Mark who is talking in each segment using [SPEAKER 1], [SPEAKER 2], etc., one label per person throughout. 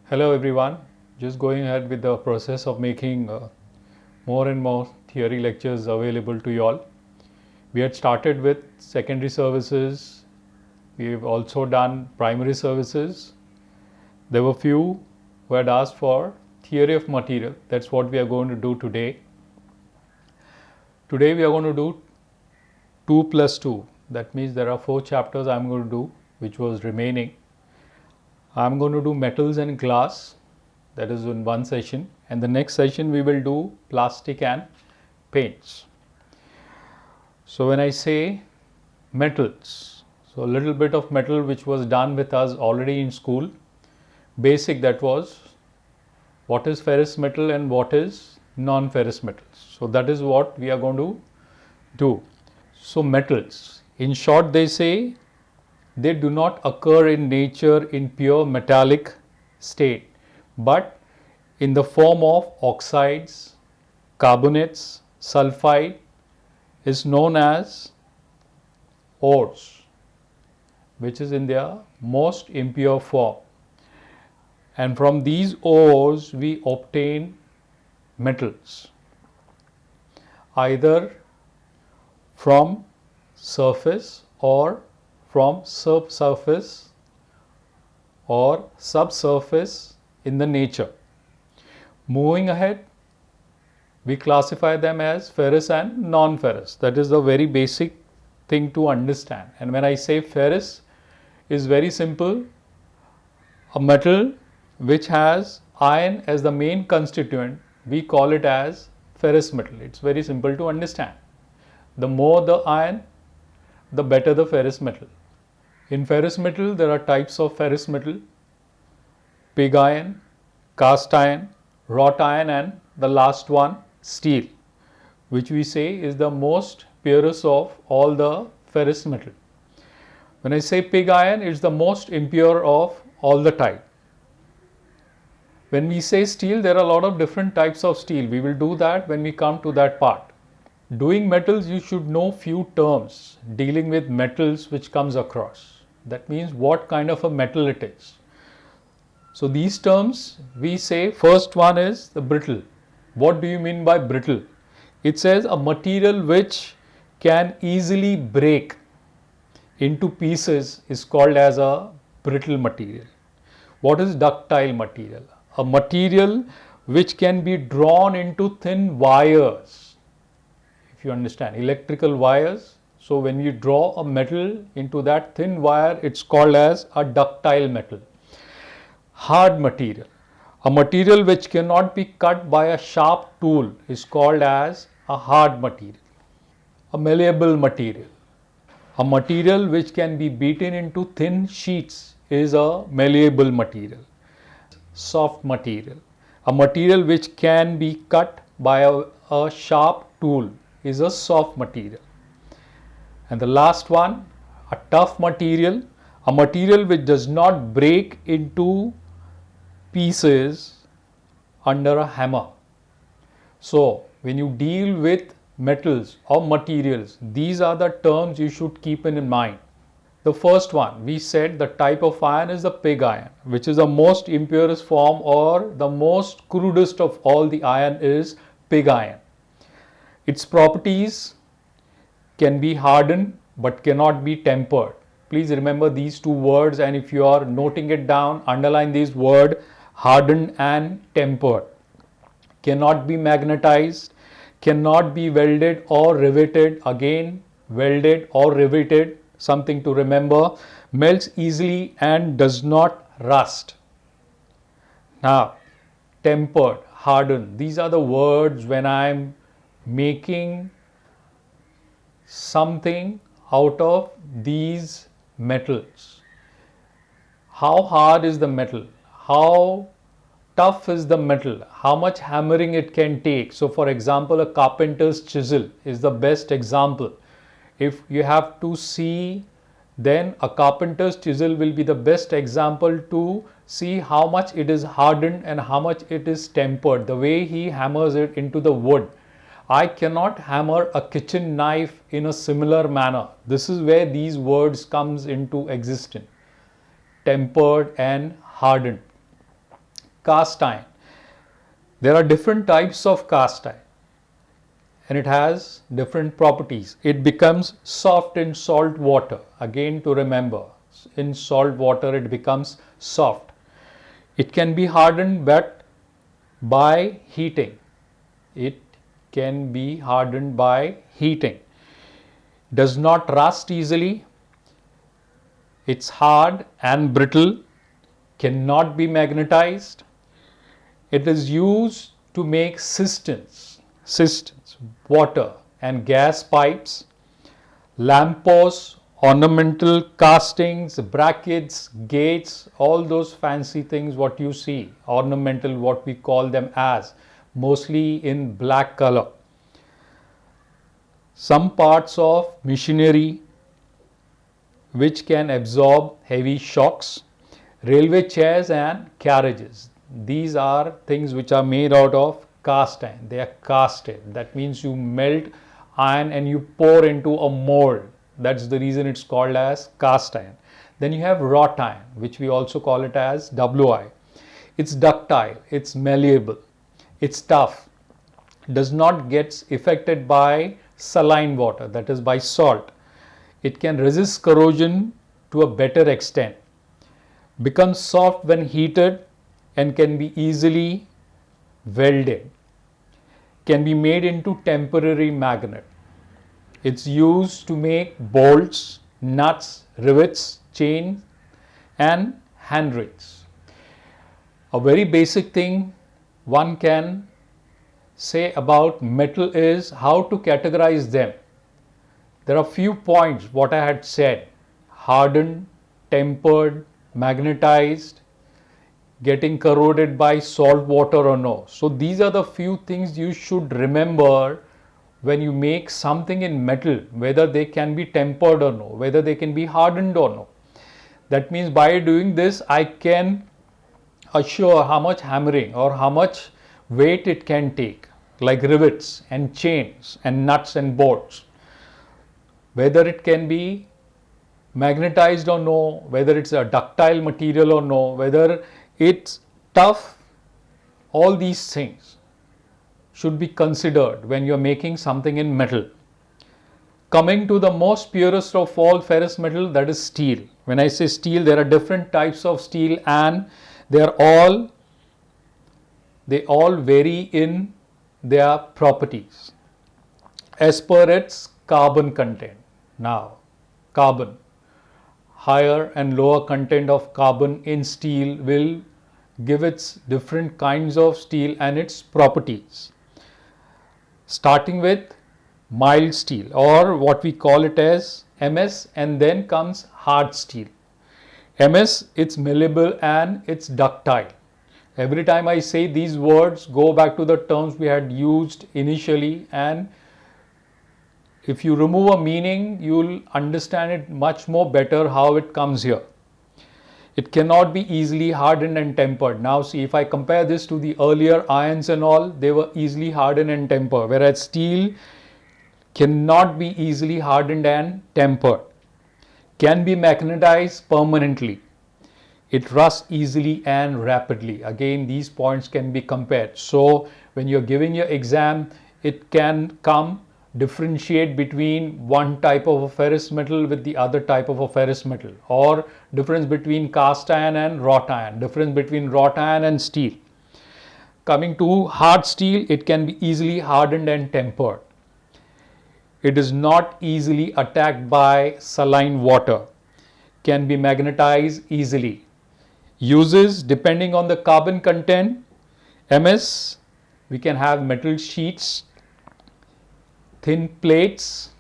[SPEAKER 1] Hello everyone, just going ahead with the process of making more and more theory lectures available to you all. We had started with secondary services, we've also done primary services. There were few who had asked for theory of material. That's what we are going to do today. Today we are going to do 2 plus 2. That means there are 4 chapters I'm going to do, which was remaining. I'm going to do metals and glass, that is in one session, and the next session we will do plastic and paints. So when I say metals, so a little bit of metal which was done with us already in school, basic, that was what is ferrous metal and what is non-ferrous metals. So that is what we are going to do. So metals, in short, they say they do not occur in nature in pure metallic state, but in the form of oxides, carbonates, sulfide is known as ores, which is in their most impure form. And from these ores we obtain metals, either from surface or from subsurface or subsurface in the nature. Moving ahead, we classify them as ferrous and non-ferrous. That is the very basic thing to understand. And when I say ferrous, is very simple. A metal which has iron as the main constituent, we call it as ferrous metal. It's very simple to understand. The more the iron, the better the ferrous metal. In ferrous metal, there are types of ferrous metal: pig iron, cast iron, wrought iron, and the last one, steel, which we say is the most purest of all the ferrous metal. When I say pig iron, it's the most impure of all the type. When we say steel, there are a lot of different types of steel. We will do that when we come to that part. Doing metals, you should know few terms dealing with metals which comes across. That means what kind of a metal it is. So these terms we say, first one is the brittle. What do you mean by brittle? It says a material which can easily break into pieces is called as a brittle material. What is ductile material? A material which can be drawn into thin wires. If you understand, electrical wires. So when you draw a metal into that thin wire, it's called as a ductile metal. Hard material. A material which cannot be cut by a sharp tool is called as a hard material. A malleable material. A material which can be beaten into thin sheets is a malleable material. Soft material. A material which can be cut by a sharp tool is a soft material. And the last one, a tough material, a material which does not break into pieces under a hammer. So when you deal with metals or materials, these are the terms you should keep in mind. The first one, we said the type of iron is the pig iron, which is the most impurest form, or the most crudest of all the iron is pig iron. Its properties can be hardened but cannot be tempered. Please remember these two words, and if you are noting it down, underline these words: hardened and tempered. Cannot be magnetized, cannot be welded or riveted. Again, welded or riveted, something to remember. Melts easily and does not rust. Now, tempered, hardened, these are the words when I am making something out of these metals. How hard is the metal? How tough is the metal? How much hammering it can take? So for example, a carpenter's chisel is the best example. If you have to see, then a carpenter's chisel will be the best example to see how much it is hardened and how much it is tempered, the way he hammers it into the wood. I cannot hammer a kitchen knife in a similar manner. This is where these words comes into existence. Tempered and hardened. cast iron. There are different types of cast iron and it has different properties. It becomes soft in salt water. Again, to remember, in salt water it becomes soft. It can be hardened but by heating. It can be hardened by heating. Does not rust easily. It's hard and brittle. Cannot be magnetized. It is used to make cisterns, water and gas pipes, lampposts, ornamental castings, brackets, gates, all those fancy things what you see, ornamental, what we call them as, mostly in black color. Some parts of machinery which can absorb heavy shocks, railway chairs and carriages. These are things which are made out of cast iron. They are casted. That means you melt iron and you pour into a mold. That's the reason it's called as cast iron. Then you have wrought iron, which we also call it as WI. It's ductile, it's malleable, it's tough, does not get affected by saline water, that is by salt. It can resist corrosion to a better extent, becomes soft when heated and can be easily welded, can be made into temporary magnet. It's used to make bolts, nuts, rivets, chains and handrails. A very basic thing one can say about metal is how to categorize them. There are few points what I had said: hardened, tempered, magnetized, getting corroded by salt water or no. So these are the few things you should remember when you make something in metal, whether they can be tempered or no, whether they can be hardened or no. That means by doing this I can assure how much hammering or how much weight it can take, like rivets and chains and nuts and bolts, whether it can be magnetized or no, whether it's a ductile material or no, whether it's tough. All these things should be considered when you're making something in metal. Coming to the most purest of all ferrous metal, that is steel. When I say steel, there are different types of steel and they all vary in their properties as per its carbon content. Now, carbon, higher and lower content of carbon in steel will give its different kinds of steel and its properties. Starting with mild steel, or what we call it as MS, and then comes hard steel. MS, it's malleable and it's ductile. Every time I say these words, go back to the terms we had used initially, and if you remove a meaning, you'll understand it much more better how it comes here. It cannot be easily hardened and tempered. Now see, if I compare this to the earlier irons and all, they were easily hardened and tempered, whereas steel cannot be easily hardened and tempered. Can be magnetized permanently. It rusts easily and rapidly. Again, these points can be compared. So when you're giving your exam, it can come differentiate between one type of a ferrous metal with the other type of a ferrous metal, or difference between cast iron and wrought iron, difference between wrought iron and steel. Coming to hard steel, it can be easily hardened and tempered. It is not easily attacked by saline water, can be magnetized easily. Uses depending on the carbon content. MS, we can have metal sheets, thin plates,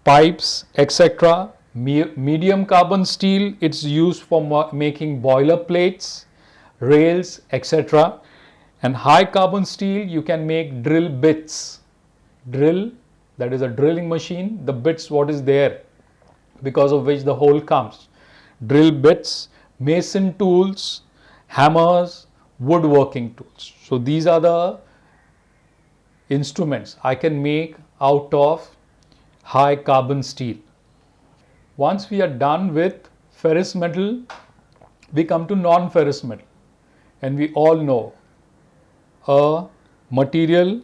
[SPEAKER 1] pipes, etc. Medium carbon steel, it's used for making boiler plates, rails, etc. And high carbon steel, you can make drill bits. Drill, that is a drilling machine, the bits what is there because of which the hole comes. Drill bits, mason tools, hammers, woodworking tools. So these are the instruments I can make out of high carbon steel. Once we are done with ferrous metal, we come to non-ferrous metal. and we all know a material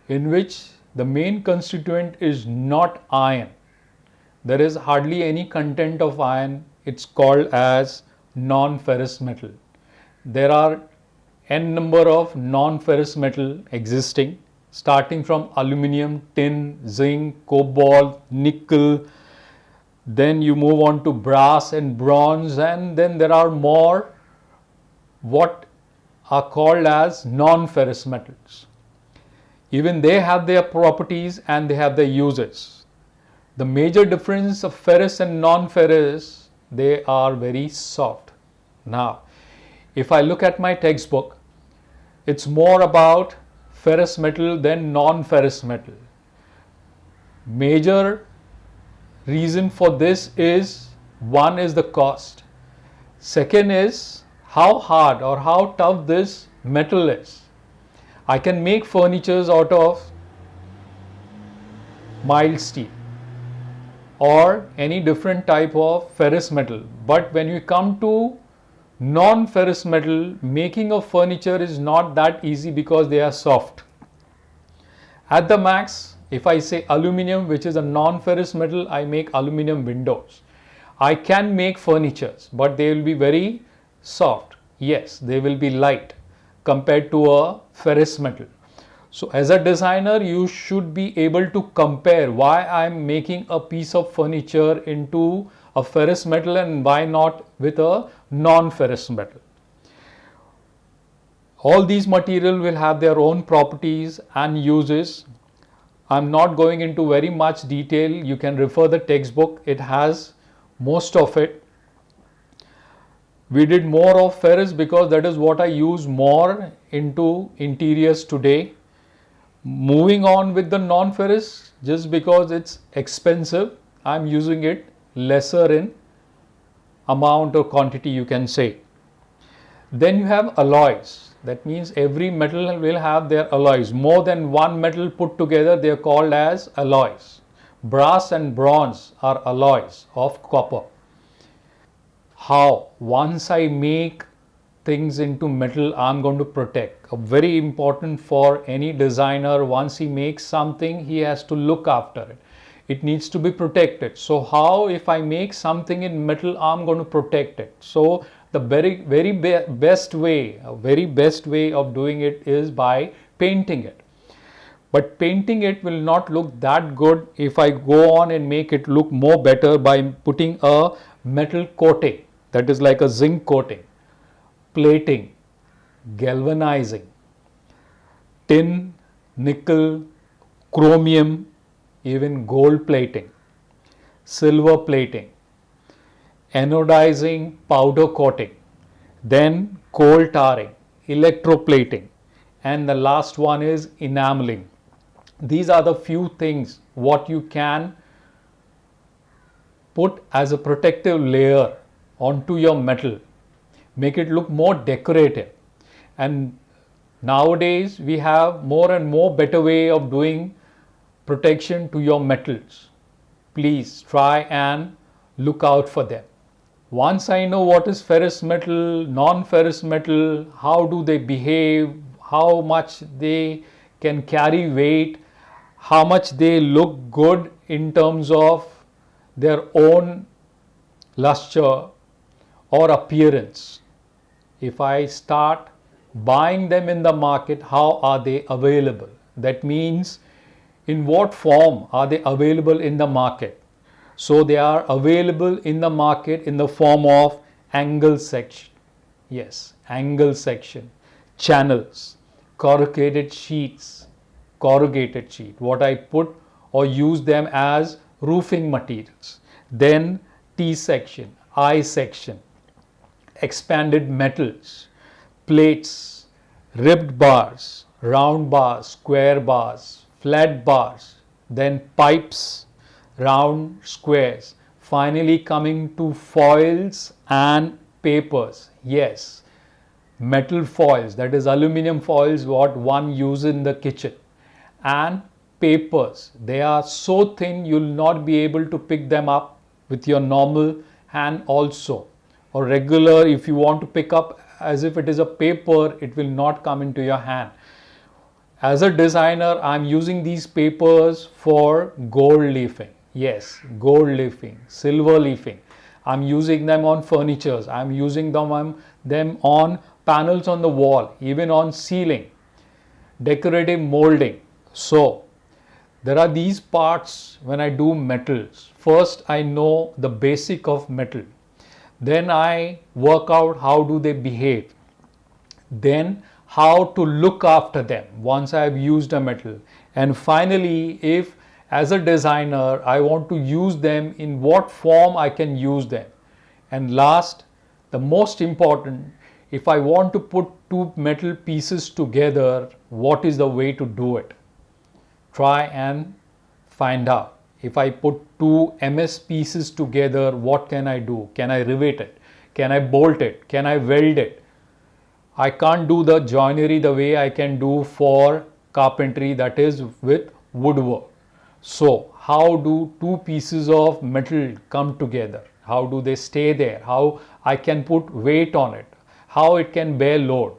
[SPEAKER 1] in which the main constituent is not iron. There is hardly any content of iron. It's called as non-ferrous metal. There are n number of non-ferrous metal existing, starting from aluminum, tin, zinc, cobalt, nickel. Then you move on to brass and bronze, and then there are more what are called as non-ferrous metals. Even they have their properties and they have their uses. The major difference of ferrous and non-ferrous, they are very soft. Now, if I look at my textbook, it's more about ferrous metal than non-ferrous metal. Major reason for this is, one is the cost. Second is how hard or how tough this metal is. I can make furnitures out of mild steel or any different type of ferrous metal, but when you come to non-ferrous metal, making of furniture is not that easy because they are soft. At the max, if I say aluminum, which is a non-ferrous metal, I make aluminum windows. I can make furnitures, but they will be very soft. Yes, they will be light compared to a ferrous metal. So as a designer, you should be able to compare why I am making a piece of furniture into a ferrous metal and why not with a non-ferrous metal. All these materials will have their own properties and uses. I'm not going into very much detail. You can refer the textbook. It has most of it. We did more of ferrous because that is what I use more into interiors today. Moving on with the non-ferrous, just because it's expensive, I'm using it lesser in amount or quantity, you can say. Then you have alloys. That means every metal will have their alloys. More than one metal put together, they are called as alloys. Brass and bronze are alloys of copper. How? Once I make things into metal, I'm going to protect. Very important for any designer. Once he makes something, he has to look after it. It needs to be protected. So how, if I make something in metal, I'm going to protect it? So the very best way of doing it is by painting it. But painting it will not look that good if I go on and make it look more better by putting a metal coating, that is like a zinc coating, plating, galvanizing, tin, nickel, chromium, even gold plating, silver plating, anodizing, powder coating, then coal tarring, electroplating, and the last one is enameling. These are the few things what you can put as a protective layer onto your metal, make it look more decorative. And nowadays we have more and more better way of doing protection to your metals. Please try and look out for them. Once I know what is ferrous metal, non-ferrous metal, how do they behave, how much they can carry weight, how much they look good in terms of their own luster or appearance. If I start buying them in the market, how are they available? That means in what form are they available in the market? So they are available in the market in the form of angle section. Yes, angle section, channels, corrugated sheet, what I put or use them as roofing materials. Then T section, I section, expanded metals, plates, ribbed bars, round bars, square bars, flat bars, then pipes, round, squares, finally coming to foils and papers. Yes, metal foils, that is aluminum foils what one uses in the kitchen, and papers. They are so thin you will not be able to pick them up with your normal hand also, or regular if you want to pick up as if it is a paper, it will not come into your hand. As a designer, I'm using these papers for gold leafing. Yes, gold leafing, silver leafing. I'm using them on furnitures. I'm using them on panels on the wall, even on ceiling, decorative molding. So there are these parts when I do metals. First, I know the basic of metal. Then I work out how do they behave. Then how to look after them once I have used a metal. And finally, if as a designer I want to use them, in what form I can use them. And last, the most important, if I want to put two metal pieces together, what is the way to do it? Try and find out. If I put two MS pieces together, what can I do? Can I rivet it? Can I bolt it? Can I weld it? I can't do the joinery the way I can do for carpentry, that is with woodwork. So how do two pieces of metal come together? How do they stay there? How I can put weight on it? How it can bear load?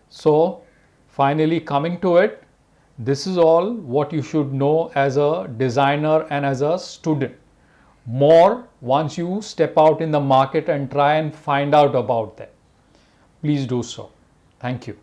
[SPEAKER 1] So finally coming to it, this is all what you should know as a designer and as a student. More once you step out in the market and try and find out about them. Please do so. Thank you.